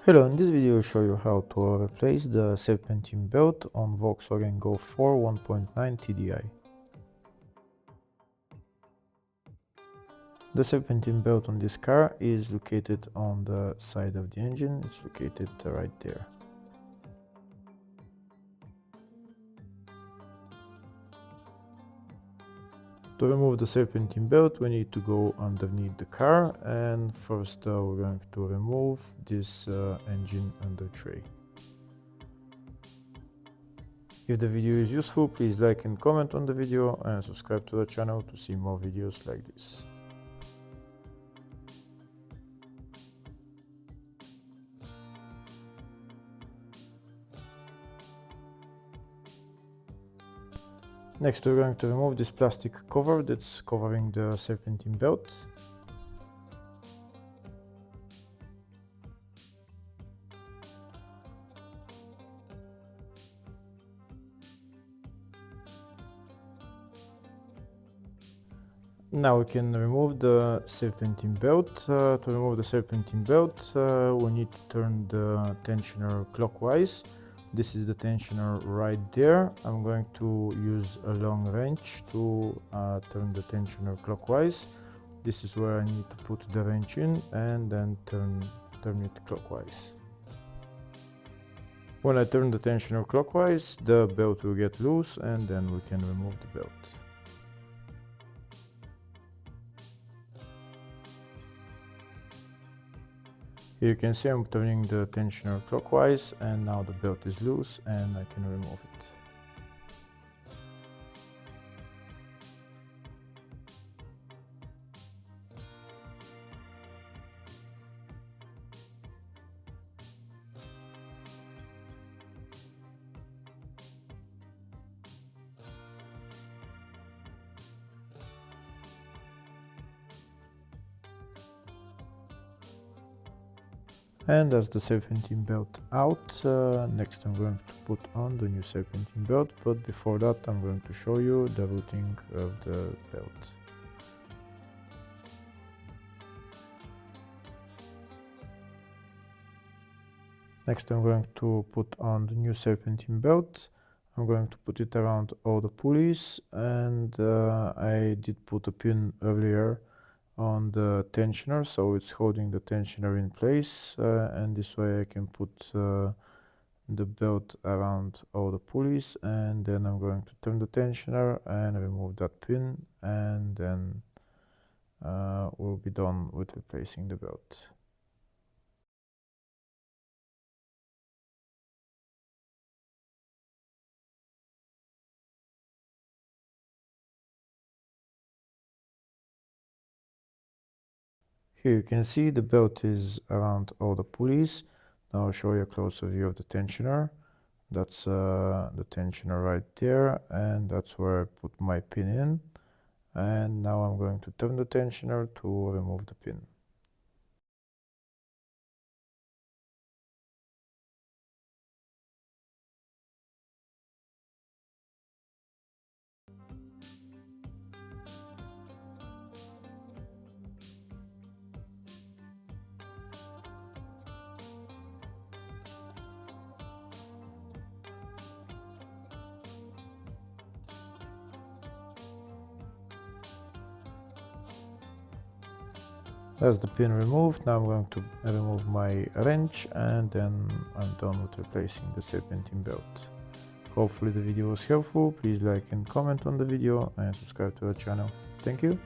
Hello, in this video I'll show you how to replace the Serpentine Belt on Volkswagen Golf 4 1.9 TDI. The Serpentine Belt on this car is located on the side of the engine. It's located right there. To remove the Serpentine Belt, we need to go underneath the car, and first we're going to remove this engine under tray. If the video is useful, please like and comment on the video and subscribe to the channel to see more videos like this. Next, we're going to remove this plastic cover that's covering the Serpentine Belt. Now we can remove the Serpentine Belt. To remove the Serpentine Belt, we need to turn the tensioner clockwise. This is the tensioner right there. I'm going to use a long wrench to turn the tensioner clockwise. This is where I need to put the wrench in and then turn it clockwise. When I turn the tensioner clockwise, the belt will get loose and then we can remove the belt. Here you can see I'm turning the tensioner clockwise and now the belt is loose and I can remove it. And that's the Serpentine Belt out. Next I'm going to put on the new Serpentine Belt, but before that I'm going to show you the routing of the belt. Next I'm going to put on the new Serpentine Belt. I'm going to put it around all the pulleys, and I did put a pin earlier on the tensioner, so it's holding the tensioner in place, and this way I can put the belt around all the pulleys, and then I'm going to turn the tensioner and remove that pin, and then we'll be done with replacing the belt. Here you can see the belt is around all the pulleys. Now I'll show you a closer view of the tensioner. That's the tensioner right there, and that's where I put my pin in. And now I'm going to turn the tensioner to remove the pin. That's the pin removed. Now I'm going to remove my wrench, and then I'm done with replacing the Serpentine Belt. Hopefully the video was helpful. Please like and comment on the video and subscribe to the channel. Thank you.